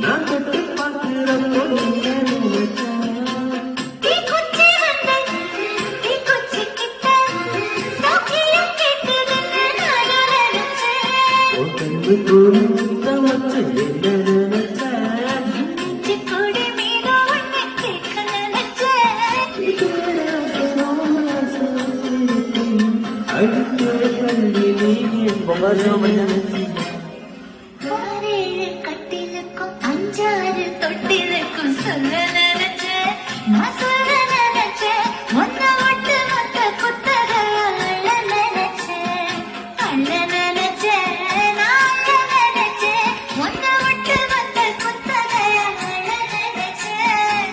நான் தொட்டு பார்க்கிறப்போ கட்டிலுக்கும் 5-6 தொட்டிலுக்கும் சொல்ல நினைச்சேன் நான் சொல்ல நினைச்சேன் ஒன்ன விட்டு மொத்த குத்தகைய அள்ள நினைச்சேன் அள்ள நினைச்சேன் நான் அள்ள நினைச்சேன் ஒன்ன விட்டு மொத்த குத்தகைய அள்ள நினைச்சேன்